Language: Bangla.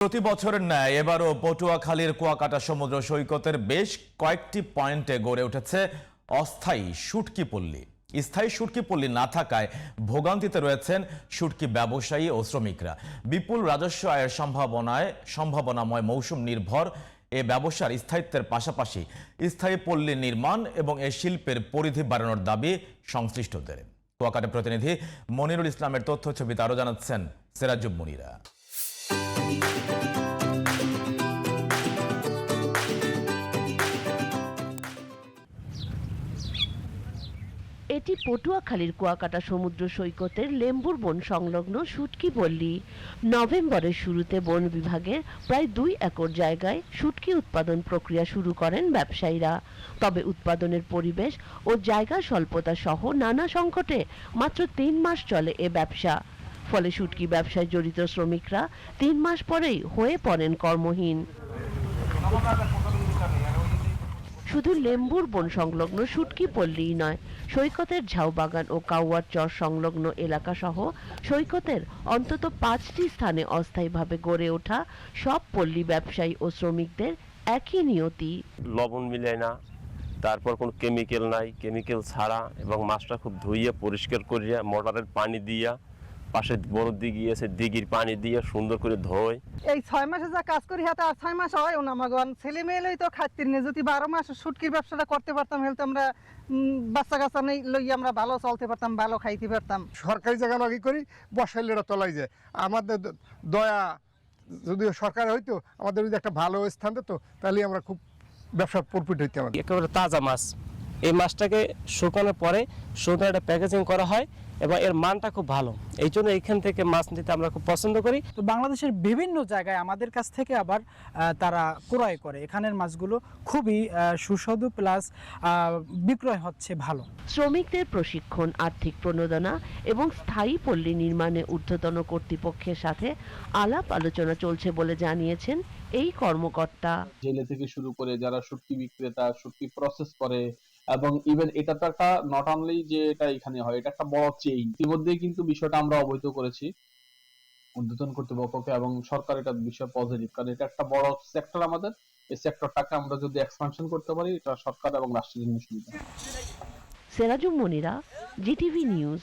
প্রতি বছরের ন্যায় এবারও পটুয়াখালীর কুয়াকাটা সমুদ্র সৈকতের বেশ কয়েকটি পয়েন্টে গড়ে উঠেছে অস্থায়ী শুটকি পল্লী। স্থায়ী শুটকি পল্লী না থাকায় ভোগান্তিতে রয়েছেন শুটকি ব্যবসায়ী ও শ্রমিকরা। বিপুল রাজস্ব আয়ের সম্ভাবনাময় মৌসুম নির্ভর এ ব্যবসার স্থায়িত্বের পাশাপাশি স্থায়ী পল্লী নির্মাণ এবং এ শিল্পের পরিধি বাড়ানোর দাবি সংশ্লিষ্টদের। কুয়াকাটা প্রতিনিধি মনিরুল ইসলামের তথ্য ছবিতে আরও জানাচ্ছেন সেরাজুম মুনিরা। এটি পটুয়াখালীর কুয়াকাটা সমুদ্র সৈকতের লেম্বুর বন সংলগ্ন শুটকি পল্লী। নভেম্বরের শুরুতে বন বিভাগের প্রায় 2 একর জায়গায় শুটকি উৎপাদন প্রক্রিয়া শুরু করেন ব্যবসায়ীরা। তবে উৎপাদনের পরিবেশ ও জায়গা স্বল্পতা সহ নানা সংকটে মাত্র 3 মাস চলে এ ব্যবসা। ফলে শুটকি ব্যবসায় জড়িত শ্রমিকরা 3 মাস পরেই হয়ে পড়েন কর্মহীন। শুধু লেম্বুর বন সংলগ্ন শুটকি পল্লীই নয়, সৈকতের ঝাউবাগান ও কাউয়ার চর সংলগ্ন এলাকা সহ সৈকতের অন্তত 5টি স্থানে অস্থায়ীভাবে গড়ে ওঠা সব পল্লী ব্যবসায়ী ও শ্রমিকদের একই নিয়তি। লবণ মিলে না, তারপর কোনো কেমিক্যাল নাই, কেমিক্যাল ছাড়া, এবং মাছটা খুব ধুইয়ে পরিষ্কার করিয়া মোটরের পানি দিয়া পাশে বড় দিঘি আছে, দিঘির পানি দিয়ে সুন্দর করে ধোয়। এই 6 মাসে যা কাজ করি হাতে আর 6 মাস হয় না আমাগন ছেলে মেয়ে তো খাতির নেই। যদি 12 মাস শুটকির ব্যবসাটা করতে পারতাম হেলতে আমরা বাচ্চা কাচ্চা নেই লইয়া আমরা ভালো চলতে পারতাম, ভালো খাইতে পারতাম। সরকারি জায়গা লাগি করি বসাইলেরা তলাই যায়। আমাদের দয়া যদি সরকার হইতো, আমাদের যদি একটা ভালো স্থান দিত, তাহলে আমরা খুব ব্যবসার প্রফিট হইতে আমাদের। একেবারে তাজা মাছ, এই মাছটাকে শুকানোর পরে সুন্দর একটা প্যাকেজিং করা হয় এবং এর মানটা খুব ভালো। এই জন্য এইখান থেকে মাছ নিতে আমরা খুব পছন্দ করি। তো বাংলাদেশের বিভিন্ন জায়গায় আমাদের কাছ থেকে আবার তারা ক্রয় করে। এখানের মাছগুলো খুবই সুস্বাদু প্লাস বিক্রয় হচ্ছে ভালো। শ্রমিকদের প্রশিক্ষণ, আর্থিক প্রণোদনা এবং স্থায়ী পল্লী নির্মাণে ঊর্ধ্বতন কর্তৃপক্ষের সাথে আলাপ আলোচনা চলছে বলে জানিয়েছেন এই কর্মকর্তা। জেলে থেকে শুরু করে যারা শুটকি বিক্রেতা, শুটকি প্রসেস করে, এবং ইভেন এটা তো একটা নট অনলি যে এটা এখানে হয়, এটা একটা বড় চেইন। ইতিমধ্যে কিন্তু বিষয়টা আমরা অবহিত করেছি ঊর্ধ্বতন কর্তৃপক্ষকে, এবং সরকার এটা বিষয় পজিটিভ, কারণ এটা একটা বড় সেক্টর আমাদের। এই সেক্টরটাকে আমরা যদি এক্সপানশন করতে পারি, এটা সরকার এবং রাষ্ট্রের জন্য সুবিধা। সেরাজুম মুনিরা, জিটিভি নিউজ।